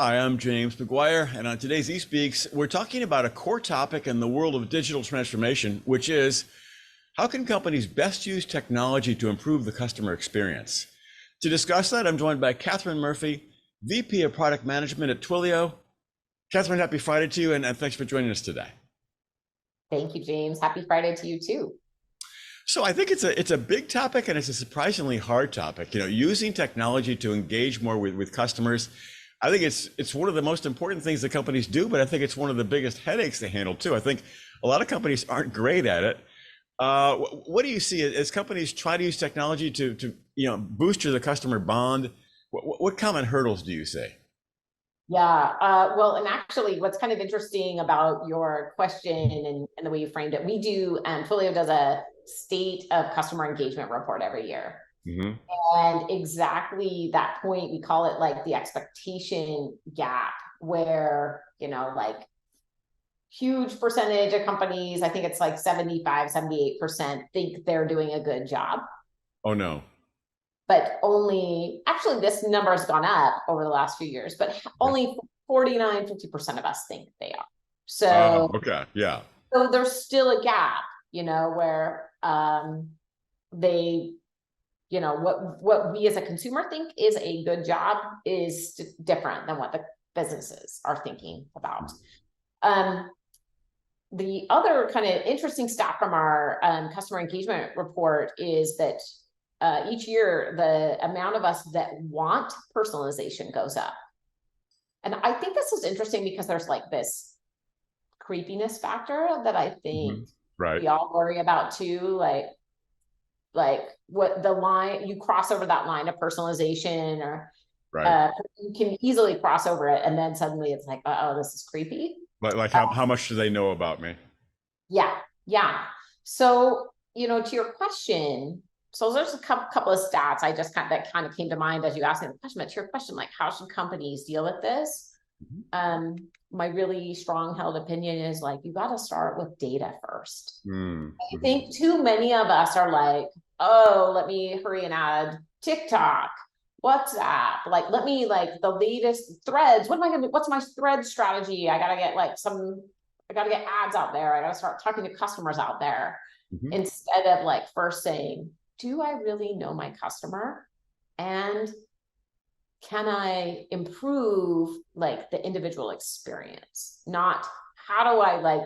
Hi, I'm James McGuire, and on today's eSpeaks, we're talking about a core topic in the world of digital transformation, which is how can companies best use technology to improve the customer experience? To discuss that, I'm joined by Kathryn Murphy, VP of Product Management at Twilio. Kathryn, happy Friday to you, and thanks for joining us today. Thank you, James. Happy Friday to you too. So I think it's a big topic, and it's a surprisingly hard topic. Using technology to engage more with customers. I think it's one of the most important things that companies do, but I think it's one of the biggest headaches they handle too. I think a lot of companies aren't great at it. What do you see as companies try to use technology to boost the customer bond? What common hurdles do you see? Yeah, well, and actually what's kind of interesting about your question and the way you framed it, Twilio does a state of customer engagement report every year. Mm-hmm. And exactly that point, we call it like the expectation gap, where, huge percentage of companies, I think it's like 75-78%, think they're doing a good job. Oh, no. But actually this number has gone up over the last few years, but only 49-50% of us think they are. So, okay, yeah. So there's still a gap, where they, what we as a consumer think is a good job is different than what the businesses are thinking about. The other kind of interesting stat from our customer engagement report is that each year, the amount of us that want personalization goes up. And I think this is interesting because there's like this creepiness factor that I think we all worry about too. Like what the line, you cross over that line of personalization, or you can easily cross over it. And then suddenly it's like, oh, this is creepy. Like how much do they know about me? Yeah. So, to your question, so there's a couple of stats that kind of came to mind as you asked me the question. But to your question, like how should companies deal with this? My really strong held opinion is like, you got to start with data first. I think too many of us are like, oh, let me hurry and add TikTok, WhatsApp, let me the latest threads. What's my thread strategy? I got to get ads out there. I got to start talking to customers out there, instead of first saying, do I really know my customer? And can I improve the individual experience? Not how do I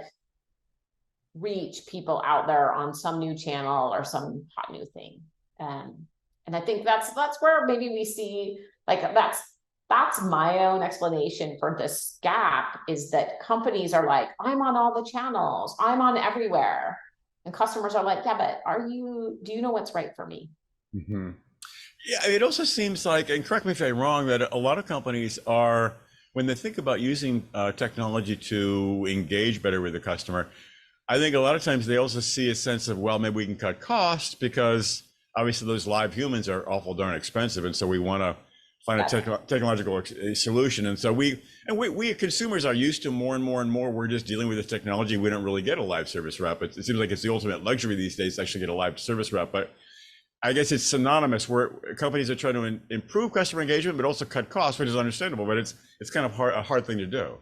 reach people out there on some new channel or some hot new thing. And I think that's where maybe we see that's my own explanation for this gap, is that companies are like, I'm on all the channels, I'm on everywhere. And customers are like, yeah, but do you know what's right for me? Yeah, it also seems like, and correct me if I'm wrong, that a lot of companies are, when they think about using technology to engage better with the customer, I think a lot of times they also see a sense of, well, maybe we can cut costs, because obviously those live humans are awful darn expensive. And so we want to find a technological solution. And so we consumers are used to more and more, we're just dealing with this technology. We don't really get a live service rep. It seems like it's the ultimate luxury these days to actually get a live service rep. But I guess it's synonymous, where companies are trying to improve customer engagement, but also cut costs, which is understandable, but it's kind of a hard thing to do.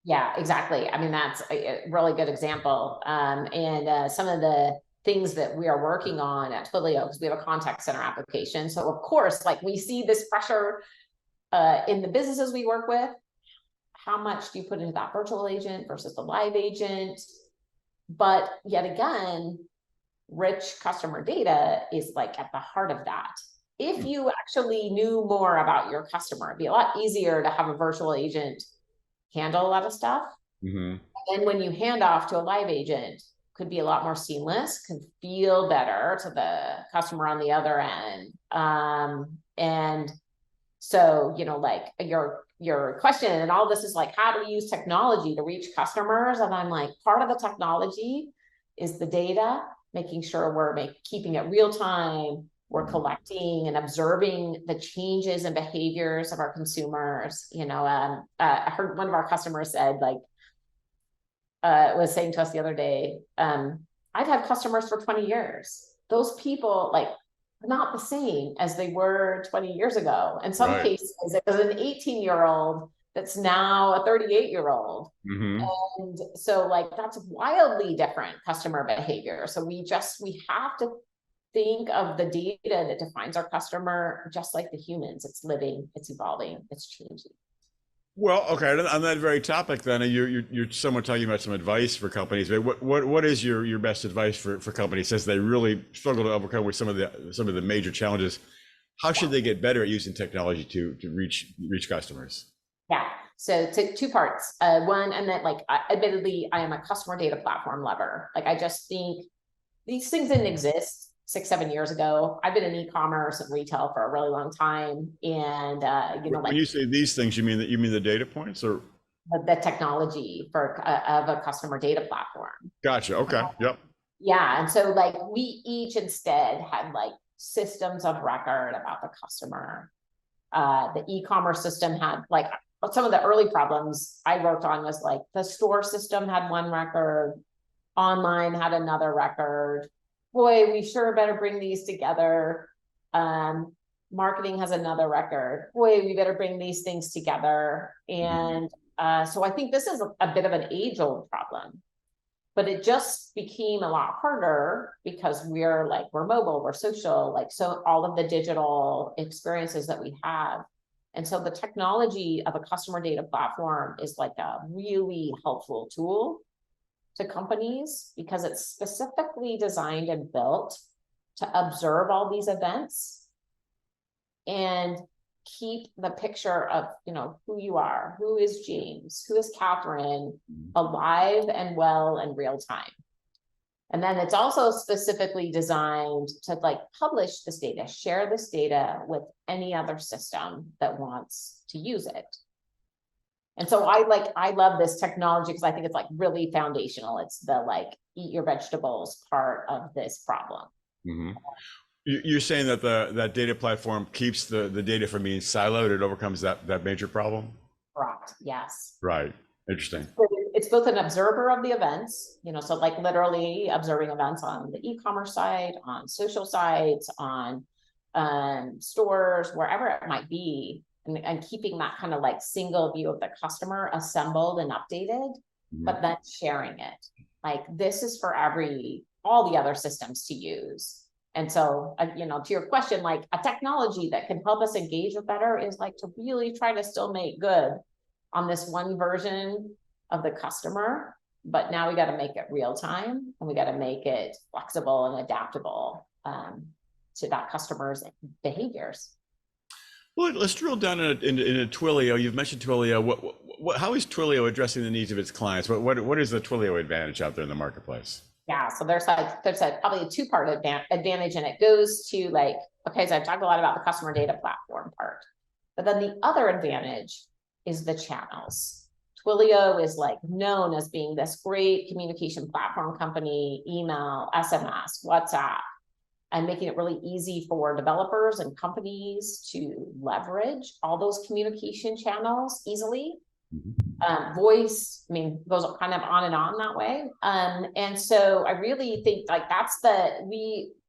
Yeah, exactly. I mean, that's a really good example. And some of the things that we are working on at Twilio, because we have a contact center application. So of course, we see this pressure in the businesses we work with. How much do you put into that virtual agent versus the live agent? But yet again, rich customer data is at the heart of that. If you actually knew more about your customer, it'd be a lot easier to have a virtual agent handle a lot of stuff. And then when you hand off to a live agent, could be a lot more seamless, could feel better to the customer on the other end. And so, your question and all this is how do we use technology to reach customers? And I'm like, part of the technology is the data, making sure we're keeping it real time. We're collecting and observing the changes and behaviors of our consumers. I heard one of our customers said, was saying to us the other day, I've had customers for 20 years. Those people are not the same as they were 20 years ago. In some cases, it was an 18-year-old that's now a 38-year-old. Mm-hmm. And so like that's wildly different customer behavior. So we have to think of the data that defines our customer just like the humans. It's living, it's evolving, it's changing. Well, okay. On that very topic, then you're somewhat talking about some advice for companies. But what is your best advice for companies since they really struggle to overcome with some of the major challenges? How should they get better at using technology to reach customers? Yeah. So two parts. One, and then like, admittedly, I am a customer data platform lover. Like, I just think these things didn't exist 6-7 years ago. I've been in e-commerce and retail for a really long time, and When like you say these things, you mean the data points, or? the technology for of a customer data platform. Gotcha. Okay. Yep. Yeah, and so like we each instead had like systems of record about the customer. The e-commerce system had like some of the early problems I worked on was like the store system had one record, online had another record. Boy, we sure better bring these together. Marketing has another record. Boy, we better bring these things together. And so I think this is a bit of an age-old problem, but it just became a lot harder because we're mobile, we're social, like, so all of the digital experiences that we have. And so the technology of a customer data platform is like a really helpful tool to companies because it's specifically designed and built to observe all these events and keep the picture of, who you are, who is James, who is Kathryn, alive and well in real time. And then it's also specifically designed to like publish this data, share this data with any other system that wants to use it. And so I love this technology because I think it's like really foundational. It's the like eat your vegetables part of this problem. Mm-hmm. You're saying that that data platform keeps the data from being siloed. It overcomes that major problem? Correct. Yes. Right. Interesting. It's both an observer of the events, so like literally observing events on the e-commerce side, on social sites, on stores, wherever it might be, and keeping that kind of like single view of the customer assembled and updated, but then sharing it. Like, this is for all the other systems to use. And so, to your question, like a technology that can help us engage with better is like to really try to still make good on this one version of the customer, but now we got to make it real time and we got to make it flexible and adaptable to that customer's behaviors. Well, let's drill down into Twilio. You've mentioned Twilio. How is Twilio addressing the needs of its clients? What is the Twilio advantage out there in the marketplace? Yeah, so there's probably a two-part advantage, and it goes to like, okay, so I've talked a lot about the customer data platform part, but then the other advantage is the channels. Twilio is like known as being this great communication platform company, email, SMS, WhatsApp, and making it really easy for developers and companies to leverage all those communication channels easily. Voice, goes kind of on and on that way. And so I really think like that's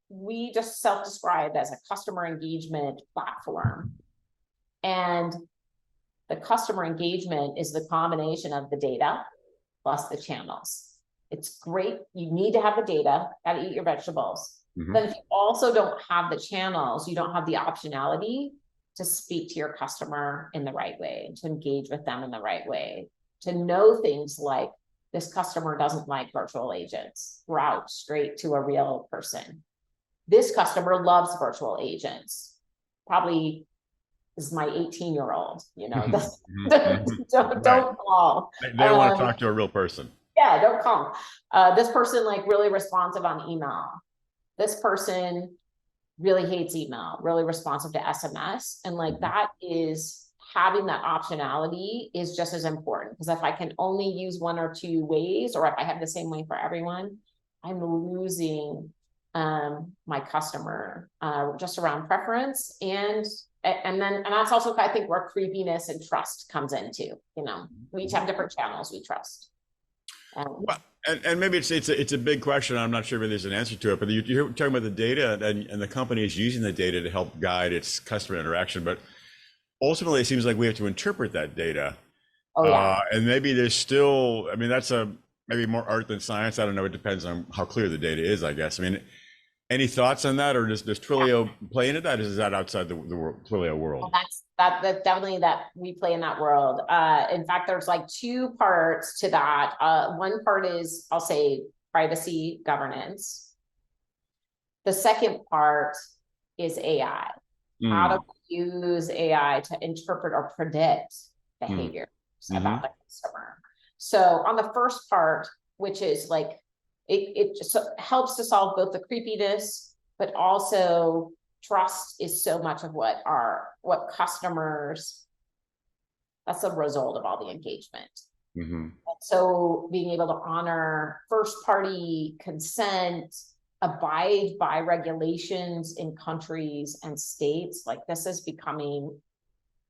we just self-describe as a customer engagement platform. And the customer engagement is the combination of the data plus the channels. It's great. You need to have the data, got to eat your vegetables. Then if you also don't have the channels, you don't have the optionality to speak to your customer in the right way, to engage with them in the right way, to know things like this customer doesn't like virtual agents, route straight to a real person. This customer loves virtual agents, probably is my 18-year-old, don't call. They don't want to talk to a real person. Yeah, don't call. This person like really responsive on email. This person really hates email, really responsive to SMS. And like that is having that optionality is just as important, because if I can only use one or two ways, or if I have the same way for everyone, I'm losing my customer just around preference. And that's also, I think, where creepiness and trust comes into, we each have different channels we trust. Well, and maybe it's a big question. I'm not sure if there's an answer to it, but you're talking about the data and the company is using the data to help guide its customer interaction. But ultimately, it seems like we have to interpret that data. Oh yeah. And maybe there's still, I mean, that's maybe more art than science. I don't know. It depends on how clear the data is, I guess. I mean, any thoughts on that, or does Twilio play into that? Is that outside the Twilio Well, world? that's definitely that we play in that world. In fact, there's like two parts to that. One part is, I'll say, privacy governance. The second part is AI. How to Mm. use AI to interpret or predict Mm. behaviors Hmm. about the customer. So on the first part, which is like, it just helps to solve both the creepiness, but also trust is so much of what customers, that's a result of all the engagement. Hmm. So being able to honor first party consent, abide by regulations in countries and states, like this is becoming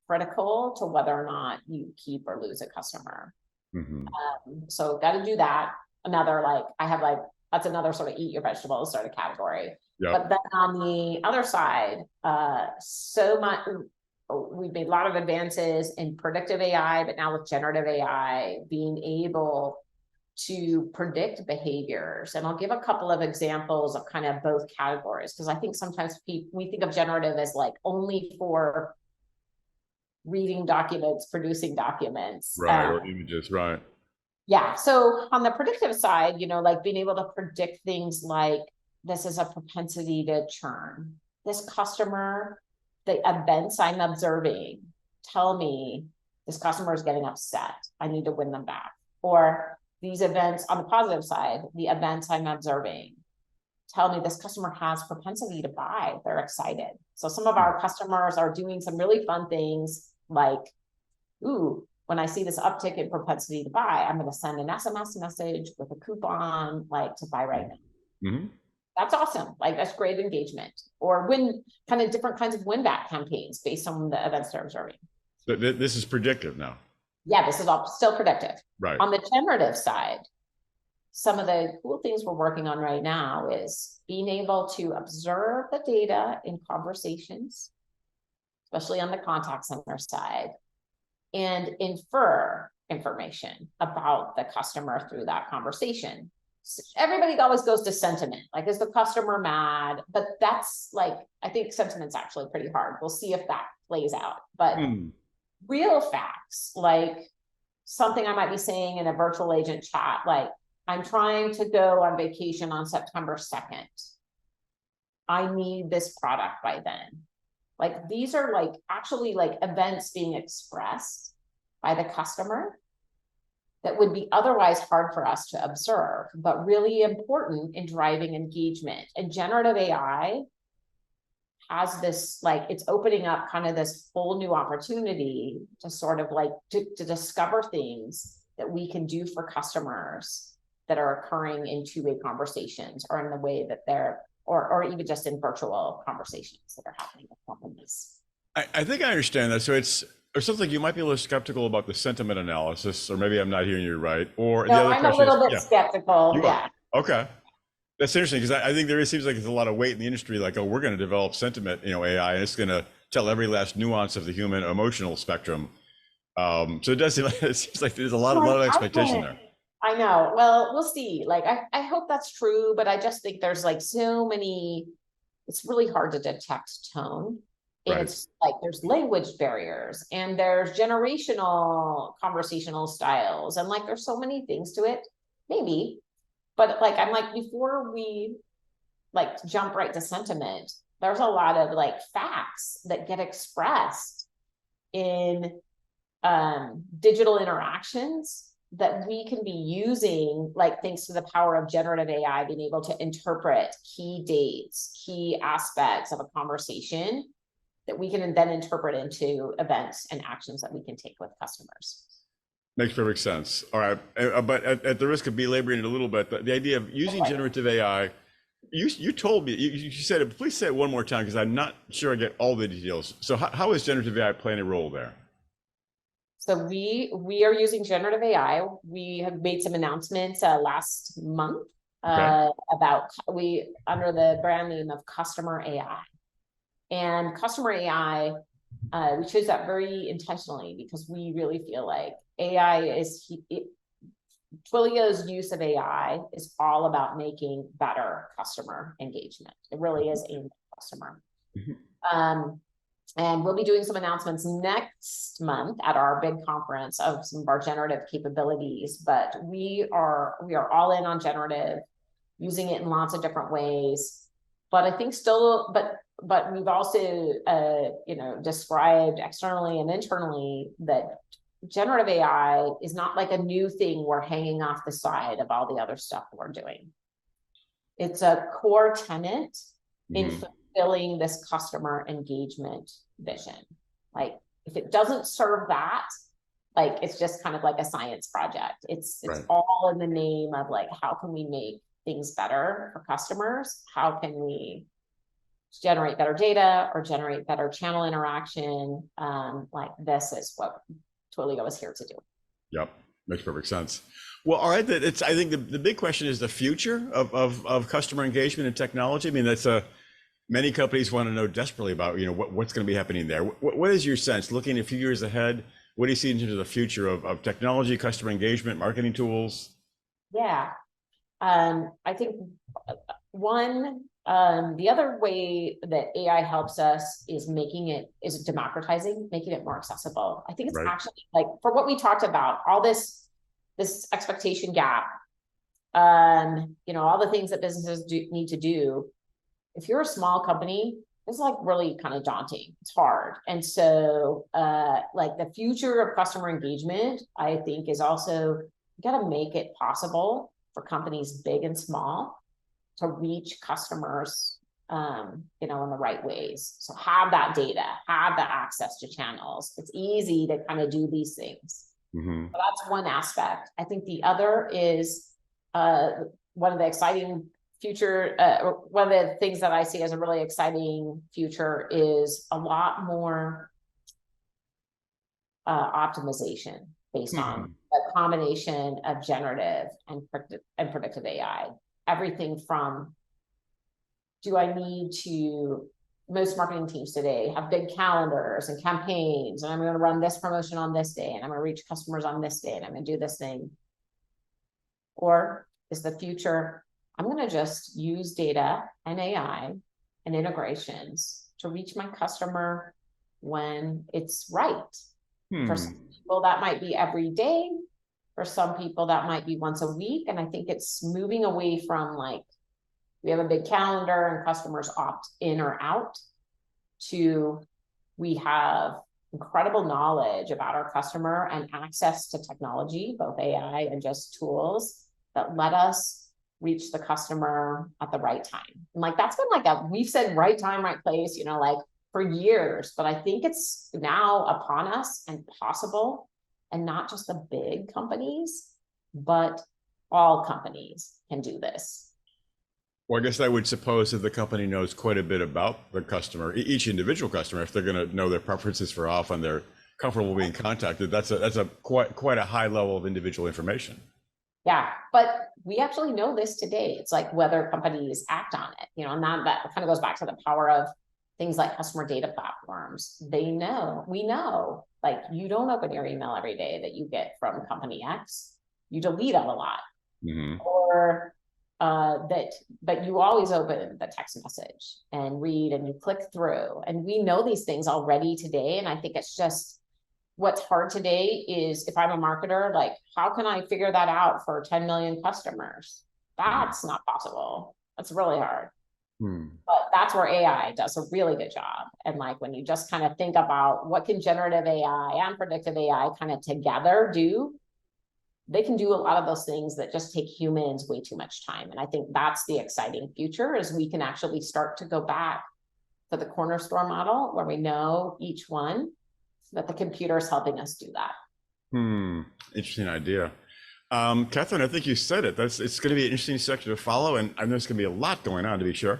critical to whether or not you keep or lose a customer. Hmm. So got to do that. Another, like, I have like, that's another sort of eat your vegetables sort of category. Yep. But then on the other side, so much, we've made a lot of advances in predictive AI, but now with generative AI, being able to predict behaviors. And I'll give a couple of examples of kind of both categories, because I think sometimes we think of generative as like only for reading documents, producing documents. Right. Or images. Right. Yeah. So on the predictive side, like being able to predict things like this is a propensity to churn. This customer, the events I'm observing tell me this customer is getting upset. I need to win them back. Or these events on the positive side, the events I'm observing tell me this customer has propensity to buy. They're excited. So some of our customers are doing some really fun things like, ooh, when I see this uptick in propensity to buy, I'm going to send an SMS message with a coupon, like to buy right now. Mm-hmm. That's awesome. Like that's great engagement. Or win, kind of different kinds of win back campaigns based on the events they're observing. So this is predictive now. Yeah, this is all still predictive. Right. On the generative side, some of the cool things we're working on right now is being able to observe the data in conversations, especially on the contact center side, and infer information about the customer through that conversation. So everybody always goes to sentiment, like, is the customer mad? But that's like, I think sentiment's actually pretty hard. We'll see if that plays out. But real facts, like something I might be saying in a virtual agent chat, like, I'm trying to go on vacation on September 2nd. I need this product by then. Like these are like actually like events being expressed by the customer that would be otherwise hard for us to observe, but really important in driving engagement. And generative AI has this, like, it's opening up kind of this whole new opportunity to sort of like to discover things that we can do for customers that are occurring in two-way conversations or in the way that they're, or even just in virtual conversations that are happening with companies. I think I understand that. So it sounds like you might be a little skeptical about the sentiment analysis, or maybe I'm not hearing you right. Or the No, other I'm a question is, little bit yeah, skeptical. you are. Yeah. Okay. That's interesting because I think seems like there's a lot of weight in the industry, like, oh, we're going to develop sentiment, AI, and it's going to tell every last nuance of the human emotional spectrum. So it does seem like it seems like there's a lot of expectation there. I know. Well, we'll see. Like, I hope that's true, but I just think there's like so many, it's really hard to detect tone. And Right. it's like there's language barriers and there's generational conversational styles. And like there's so many things to it. Maybe. But like I'm like, before we like jump right to sentiment, there's a lot of like facts that get expressed in digital interactions that we can be using, like thanks to the power of generative AI, being able to interpret key dates, key aspects of a conversation that we can then interpret into events and actions that we can take with customers. Makes perfect sense. All right. But at the risk of belaboring it a little bit, the idea of using generative AI, you told me, you said it, please say it one more time because I'm not sure I get all the details. So how is generative AI playing a role there? So we are using generative AI. We have made some announcements last month about under the brand name of Customer AI. And Customer AI, we chose that very intentionally because we really feel like Twilio's use of AI is all about making better customer engagement. It really is aimed at customer. And we'll be doing some announcements next month at our big conference of some of our generative capabilities, but we are all in on generative, using it in lots of different ways. But I think still, but we've also described externally and internally that generative AI is not like a new thing we're hanging off the side of all the other stuff we're doing. It's a core tenet in fulfilling this customer engagement vision. Like, if it doesn't serve that, like, it's just kind of like a science project. It's right. All in the name of like, how can we make things better for customers? How can we generate better data or generate better channel interaction? Like, this is what Twilio is here to do. Yep, makes perfect sense. Well, all right, I think the big question is the future of customer engagement and technology. I mean, that's many companies want to know desperately about, what's going to be happening there. What is your sense, looking a few years ahead? What do you see in terms of the future of technology, customer engagement, marketing tools? Yeah, I think the other way that AI helps us is democratizing, making it more accessible. I think it's actually, like, for what we talked about, all this expectation gap, all the things that businesses need to do. If you're a small company, it's like really kind of daunting. It's hard. And so like, the future of customer engagement, I think, is also, you got to make it possible for companies big and small to reach customers, in the right ways. So have that data, have the access to channels. It's easy to kind of do these things. So that's one aspect. I think the other is one of the exciting future, one of the things that I see as a really exciting future is a lot more optimization based on a combination of generative and predictive AI. Everything from, most marketing teams today have big calendars and campaigns, and I'm going to run this promotion on this day, and I'm going to reach customers on this day, and I'm going to do this thing. Or is the future, I'm going to just use data and AI and integrations to reach my customer when it's right. For some people, that might be every day. For some people, that might be once a week. And I think it's moving away from, like, we have a big calendar and customers opt in or out, to we have incredible knowledge about our customer and access to technology, both AI and just tools that let us reach the customer at the right time. And like, that's been like we've said right time, right place, like, for years, but I think it's now upon us and possible, and not just the big companies, but all companies can do this. Well, I guess I would suppose that the company knows quite a bit about the customer, each individual customer. If they're going to know their preferences for often, they're comfortable being contacted. That's a quite a high level of individual information. Yeah, but we actually know this today. It's like whether companies act on it, and that kind of goes back to the power of things like customer data platforms. We know, like, you don't open your email every day that you get from company X. You delete it a lot. Or but you always open the text message and read, and you click through. And we know these things already today. And I think it's just, what's hard today is, if I'm a marketer, like, how can I figure that out for 10 million customers? That's not possible. That's really hard. But that's where AI does a really good job. And like, when you just kind of think about what can generative AI and predictive AI kind of together do, they can do a lot of those things that just take humans way too much time. And I think that's the exciting future, is we can actually start to go back to the corner store model, where we know each one, that the computer is helping us do that. Interesting idea. Kathryn, I think you said it. It's going to be an interesting sector to follow, and I know there's going to be a lot going on, to be sure.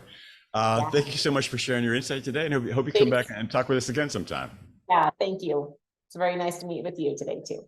Thank you so much for sharing your insight today, and hope you come back and talk with us again sometime. Yeah, thank you. It's very nice to meet with you today too.